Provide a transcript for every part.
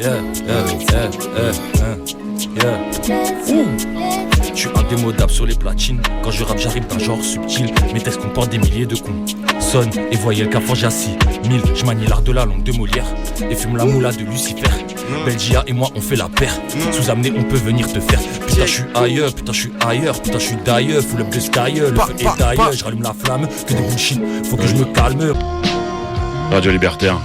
Je suis indémodable sur les platines. Quand je rappe j'arrive d'un genre subtil. Mes textes comportent des milliers de consonnes. Et voyez le cafard j'ai assis 1000. Je manie l'art de la langue de Molière et fume la moula de Lucifer. Belgia et moi on fait la paire. Sous-amené on peut venir te faire. Putain je suis ailleurs, putain je suis ailleurs. Putain je suis d'ailleurs, full up de sky. Le feu est d'ailleurs, je rallume la flamme. Que des bullshit, faut que je me calme. Radio Libertaire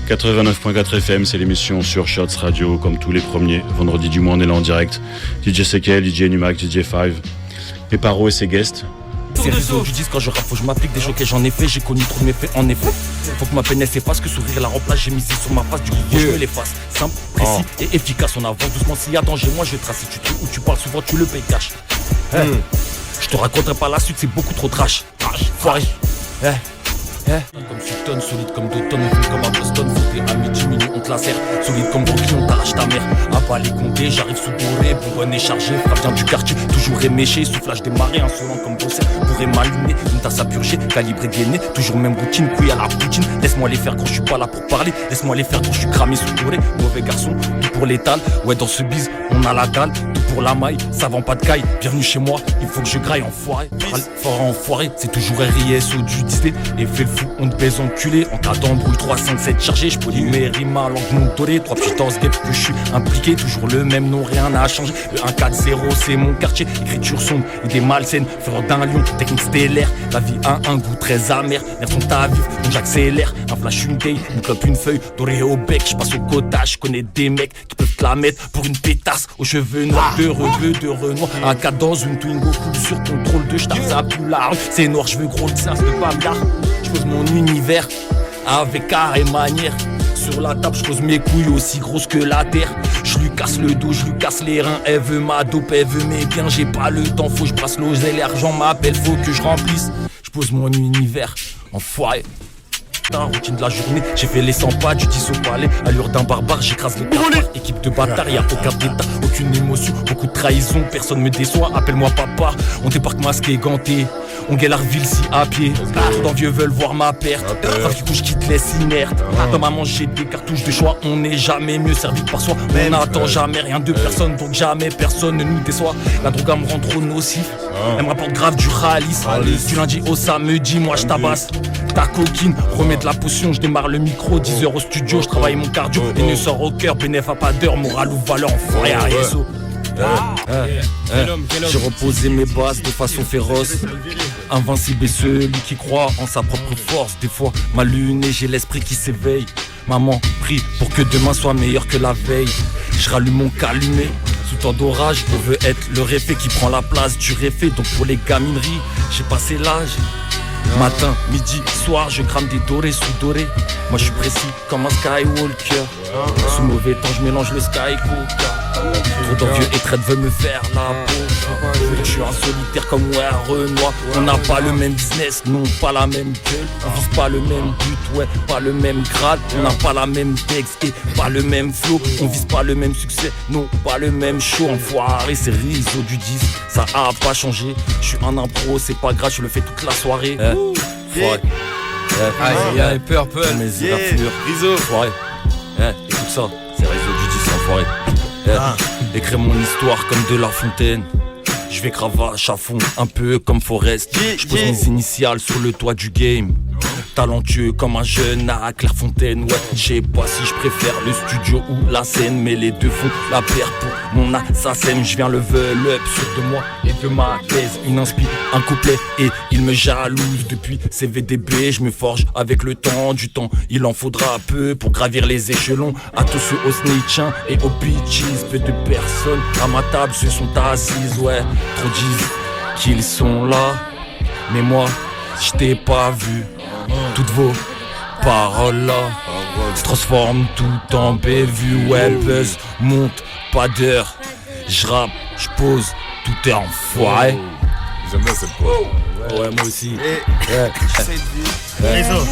89.4 FM, c'est l'émission sur Shots Radio, comme tous les premiers vendredis du mois, on est là en direct. DJ Sekel, DJ Numac, DJ Five, et Paro et ses guests. C'est réseau du disque quand je rappe, faut que je m'applique des jokers, j'en ai fait, j'ai connu trop de méfaits en effet. Faut que ma peine s'efface, que sourire la remplace, j'ai misé sur ma face, du coup faut que je me l'efface. Simple, précis et efficace, on avance doucement, s'il y a danger, moi je trace. Si tu tues ou tu parles souvent, tu le payes cash. Je te raconterai pas la suite, c'est beaucoup trop trash. Foiré. Comme Sutton, solide comme Doton, on vit comme à Boston, fouté à midi, minuit, on te la serre. Solide comme Brooklyn, on t'arrache ta mère. À pas les compter, j'arrive sous doré, bonbonne et chargé. Frappe bien du quartier, toujours éméché, soufflage des marées, insolent comme Bosset. Bourré maluné, une tasse à purger, calibré gainé, toujours même routine, couille à la poutine. Laisse-moi les faire quand je suis pas là pour parler, laisse-moi les faire quand je suis cramé sous doré. Mauvais garçon, tout pour l'étal, ouais dans ce bise, on a la dalle. Tout pour la maille, ça vend pas de caille. Bienvenue chez moi, il faut que je graille enfoiré. Fort enfoiré, c'est toujours RISO du Disney. Et fais le fou, on te baise enculé. En cas d'embrouille 3-5-7 chargé, je polis mes rimes à langue montolée. 3 puissance guêpes que je suis impliqué, toujours le même nom, rien n'a changé. Le 1-4-0 c'est mon quartier, écriture sombre, idée malsaine, frère d'un lion, technique stellaire. La vie a un goût très amer, nerfs sont à vif, donc j'accélère. Un flash, une day, une clope, une feuille, doré au bec, je passe au cottage, je connais des mecs qui peuvent te la mettre pour une pétasse aux cheveux noirs, de rebeu, de renoir. Un 4 dans une Twingo, cool sur contrôle de j't'arrive à plus large. C'est noir, je veux gros le sens de pamblard. Je pose mon univers avec art et manière. Sur la table, je pose mes couilles aussi grosses que la terre. Je lui casse le dos, je lui casse les reins. Elle veut ma dope, elle veut mes biens. J'ai pas le temps, faut que je brasse l'oseille. L'argent m'appelle, faut que je remplisse. Je pose mon univers, enfoiré. Routine de la journée, j'ai fait les 100 pas du 10 au palais. Allure d'un barbare, j'écrase les cafards. Équipe de bâtards, y'a aucun d'état, aucune émotion, beaucoup de trahison, personne me déçoit, appelle-moi papa. On débarque masqué, ganté, on galère ville si à pied. Trop d'envieux veulent voir ma perte, du coup je quitte les inerte. Dans ma manche j'ai des cartouches de choix, on n'est jamais mieux servi que par soi. On n'attend jamais rien de personne, donc jamais personne ne nous déçoit. La drogue me rend trop nocif, elle me rapporte grave du ralice. Du lundi au samedi, moi je tabasse ta coquine, remets de la potion, je démarre le micro, 10 heures au studio, je travaille mon cardio, et ne sort au cœur, bénéf à pas d'heure, moral ou valeur, enfoiré à réseau. J'ai reposé mes bases de façon féroce. Invincible est celui qui croit en sa propre force. Des fois ma lune et j'ai l'esprit qui s'éveille. Maman prie pour que demain soit meilleur que la veille. Je rallume mon calumet sous temps d'orage. On veut être le réfé qui prend la place du réfé. Donc pour les gamineries, j'ai passé l'âge. Matin, midi, soir, je crame des dorés sous dorés. Moi je suis précis comme un Skywalker. Sous mauvais temps, je mélange le Sky Coca. Trop d'envieux et traite veulent me faire la peau. Je suis un solitaire comme Renoir. On n'a pas le même business, non pas la même gueule. On vise pas le même but, ouais, pas le même grade. On n'a pas la même texte et pas le même flow. On vise pas le même succès, non pas le même show. Enfoiré, c'est Rizzo du 10, ça a pas changé. Je suis un impro, c'est pas grave, je le fais toute la soirée. Y'a Purple, mes irafures. Rizzo, enfoiré. Écoute ça, c'est Rizzo du 10, enfoiré. Écrire mon histoire comme de La Fontaine. Je vais cravache à fond, un peu comme Forest. Je pose mes initiales sur le toit du game. Talentueux comme un jeune à Clairefontaine. Ouais, je sais pas si je préfère le studio ou la scène, mais les deux font la paire pour mon assassin. Je viens level up sûr de moi et de ma thèse. Il inspire un couplet et il me jalouse. Depuis CVDB, je me forge avec le temps. Du temps, il en faudra peu pour gravir les échelons. À tous ceux aux snitchins et aux bitches, peu de personnes à ma table se sont assises. Ouais, trop disent qu'ils sont là, mais moi, je t'ai pas vu. Toutes vos paroles là se transforment tout en bévue. Ouais, le buzz monte, pas d'heure. Je rappe, je pose, tout est enfoiré. J'aime bien cette pause. Ouais, moi aussi. Réseau.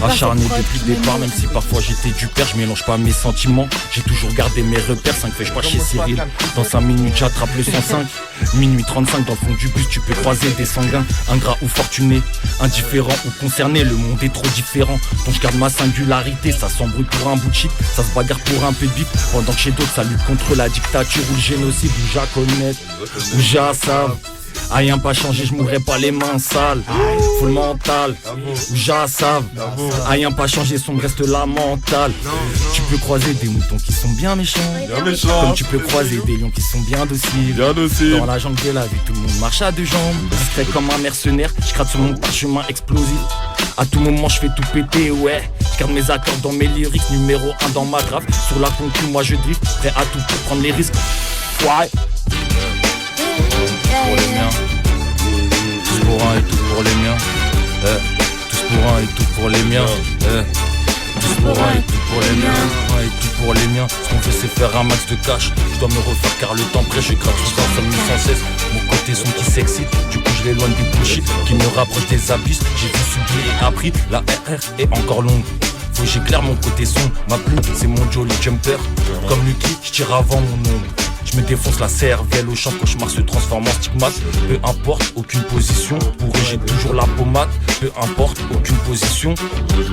Acharné depuis le départ, même si parfois j'étais du père, je mélange pas mes sentiments. J'ai toujours gardé mes repères, 5 fais je pas chez Cyril. Dans 5 minutes j'attrape le 105. Minuit 35 dans le fond du bus, tu peux croiser des sanguins. Ingrat ou fortuné, indifférent ou concerné, le monde est trop différent. Donc je garde ma singularité, ça s'embrouille pour un bout de shit, ça se bagarre pour un peu de bip. Pendant que chez d'autres ça lutte contre la dictature ou le génocide, où j'ai à connaître, où j'ai à savoir. Rien pas changé, je mourrai pas les mains sales. Faut le mental, ou j'assave. Rien pas changé, son reste la mentale. Tu peux croiser des moutons qui sont bien méchants, comme tu peux croiser des lions qui sont bien dociles. Dans la jungle de la vie, tout le monde marche à deux jambes. Discret comme un mercenaire, je gratte sur mon parchemin explosif. À tout moment je fais tout péter, ouais. Je garde mes accords dans mes lyrics, numéro 1 dans ma draft. Sur la concu, moi je drift, prêt à tout pour prendre les risques. Ouais. Pour les miens, tous pour un et tout pour les miens, tous pour un et tout pour les miens, tous pour un et tout pour les miens, et tout pour les miens. Ce qu'on veut c'est faire un max de cash. Je dois me refaire car le temps presse. Je gratte tout ça sans cesse. Mon côté son qui s'excite, du coup je l'éloigne du bullshit qui me rapproche des abysses. J'ai vu, subi et appris, la RR est encore longue. Faut que j'éclaire mon côté son, ma plume c'est mon jolly jumper. Comme Lucky, je tire avant mon ombre. Je me défonce la cervelle au champ, cauchemar se transforme en stigmate. Peu importe, aucune position, pour eux j'ai toujours la pommade. Peu importe, aucune position,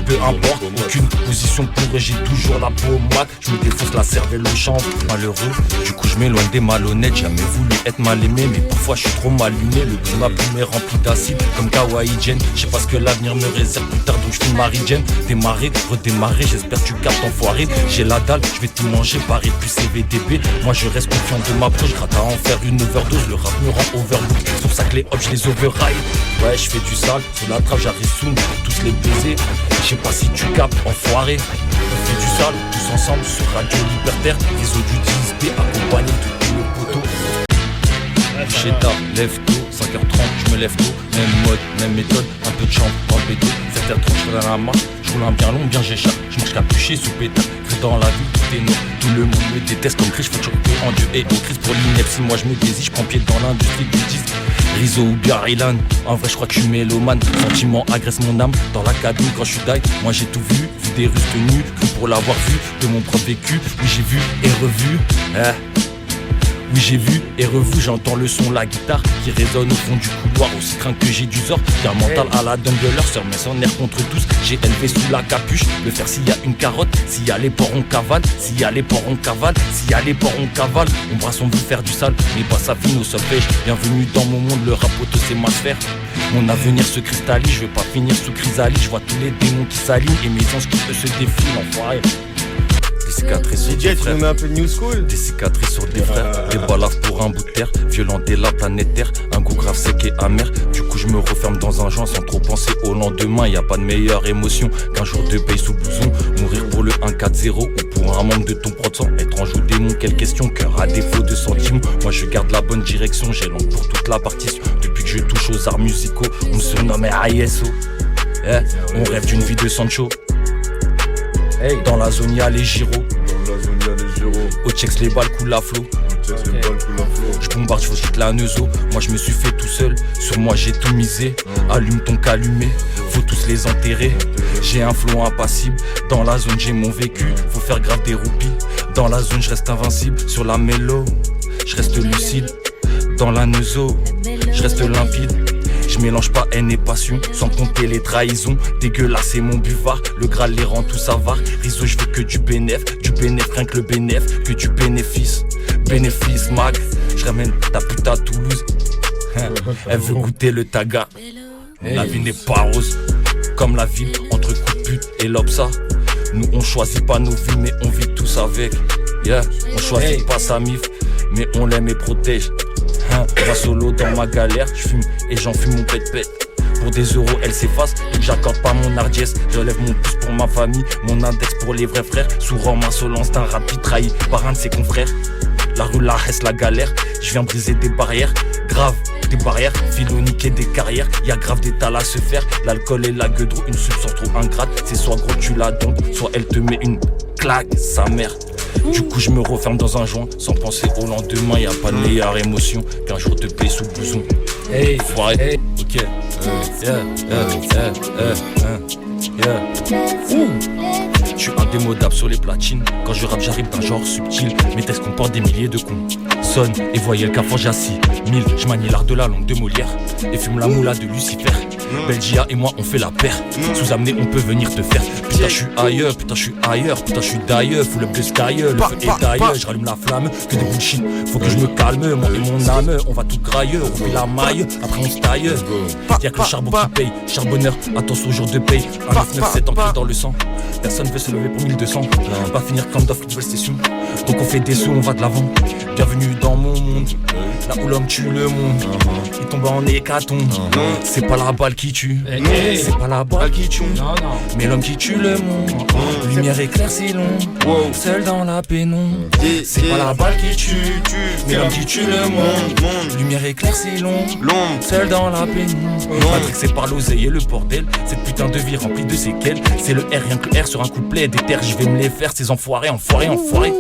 peu importe, aucune position, pour eux j'ai toujours la pommade. Je me défonce la cervelle au champ, malheureux. Du coup je m'éloigne des malhonnêtes, jamais voulu être mal aimé, mais parfois je suis trop mal luné. Le petit ma plume est rempli d'acide, comme Kawaii Jen. Je sais pas ce que l'avenir me réserve plus tard, donc je fais Marie Jen. Démarrer, redémarrer, j'espère tu captes enfoiré. J'ai la dalle, je vais tout manger, Paris plus CVDB. Moi je reste confiant de ma peau, je gratte à en faire une overdose. Le rap me rend overlook, c'est pour ça que les hops je les override. Ouais je fais du sale, sur la trappe j'arrive soon pour tous les baiser. Je sais pas si tu captes, enfoiré. On fait du sale, tous ensemble sur Radio Libertaire. Réseau du 10B accompagné de tout le poteau. Chez tard, lève tôt, 5h30, je me lève tôt. Même mode, même méthode, un peu de chambre dans le béton. 7h30, je fais dans la marche, je roule un bien long, bien j'échappe. Je mange capuché sous pétard, cru dans la vie, tout est noir. Tout le monde me déteste comme Chris, je fais choquer en Dieu et au Christ pour l'ineptie. Moi je me désire, je prends pied dans l'industrie du disque. Rizzo ou Barilan, en vrai je crois que je suis mélomane. Sentiment agresse mon âme dans la cabine quand je suis die. Moi j'ai tout vu des Russes tenus, cru pour l'avoir vu de mon propre vécu. Oui j'ai vu et revu, oui j'ai vu et revu, j'entends le son, la guitare qui résonne au fond du couloir. Aussi craint que j'ai du zor, bien mental à la Dumbledore. Sœur mais sans air contre tous, j'ai élevé sous la capuche. Le faire s'il y a une carotte, s'il y a les porcs on cavale. S'il y a les porcs on cavale, s'il y a les porcs on cavale. On brasse on veut faire du sale, mais pas ça finit au solfège. Bienvenue dans mon monde, le rap auto c'est ma sphère. Mon avenir se cristallise, je veux pas finir sous chrysalide. Je vois tous les démons qui s'alignent et mes anges qui eux se défilent, enfoiré. Des cicatrices sur des frères, un peu new school. des cicatrices sur des frères, des balafres pour un bout de terre, violenter la planète Terre, un goût grave sec et amer. Du coup je me referme dans un joint sans trop penser au lendemain. Y a pas de meilleure émotion qu'un jour de paye sous blouson. Mourir pour le 1-4-0 ou pour un membre de ton propre sang. Étrange ou démon, quelle question, cœur à défaut de sentiments. Moi je garde la bonne direction, j'ai langue pour toute la partition. Depuis que je touche aux arts musicaux, on me surnomme ISO. On rêve d'une vie de Sancho. Hey. Dans la zone y'a les gyros. Au checks les balles coulent à flot. Je bombarde, je quitte la neuzo. Moi je me suis fait tout seul, sur moi j'ai tout misé. Allume ton calumet, faut tous les enterrer. J'ai un flow impassible, dans la zone j'ai mon vécu. Faut faire grave des roupies, dans la zone je reste invincible. Sur la mélo, je reste lucide. Dans la neuzo, je reste limpide. Je mélange pas haine et passion, sans compter les trahisons. Dégueulasse c'est mon buvard, le Graal les rend tous avares. Rizzo je veux que du bénéf, rien que le bénéf, que du bénéfice. Bénéfice mag, je ramène ta pute à Toulouse. Elle veut goûter le taga. La vie n'est pas rose, comme la ville, entre coups de pute et l'obsa. Nous on choisit pas nos vies mais on vit tous avec. Yeah, on choisit pas sa mif, mais on l'aime et protège. Va solo dans ma galère, je fume et j'en fume mon pet-pet. Pour des euros elle s'efface, donc j'accorde pas mon hardiesse. Je lève mon pouce pour ma famille, mon index pour les vrais frères. Sourd insolence d'un rapide trahi par un de ses confrères. La rue la reste la galère, je viens briser des barrières. Grave, des barrières, philoniquer des carrières. Y'a grave des tas à se faire, l'alcool et la gueudreau. Une substance trop ingrate, c'est soit gros tu la donnes, soit elle te met une claque, sa mère. Du coup je me referme dans un joint, sans penser au lendemain. Y'a pas de meilleure émotion qu'un jour de paix sous blouson. Hey, foiré, ok. Je suis indémodable sur les platines. Quand je rappe j'arrive d'un genre subtil. Mes textes comportent des milliers de consonnes. Et voyez le cafard j'assis 1000, je manie l'art de la langue de Molière. Et fume la moula de Lucifer. Belgia et moi on fait la paire. Sous amener on peut venir te faire. Putain je suis ailleurs, putain je suis ailleurs. Putain je suis d'ailleurs, full up de sky. Le feu est d'ailleurs, je rallume la flamme. Que des bullshit, faut que je me calme. Moi et mon âme, on va tout grailler. On fait la maille, après on se taille. Y'a que le charbon qui paye, charbonneur, attention au jour de paye. Un 997 ancré dans le sang. Personne veut se lever pour 1200. On va finir comme dans Football Station. Donc on fait des sous, on va de l'avant. Bienvenue dans mon monde, là où l'homme tue le monde. Il tombe en hécatombe. C'est pas la balle qui tue, c'est pas la balle qui tue, mais l'homme qui tue le monde. Lumière éclaircie long, seul dans la pénombre. C'est pas la balle qui tue, mais l'homme qui tue le monde. Lumière éclaircie long, seul dans la pénombre. Matrixé par l'oseille et le bordel. Cette putain de vie remplie de séquelles. C'est le R, rien que le R sur un couplet. Des terres, je vais me les faire. Ces enfoirés, enfoirés, enfoirés.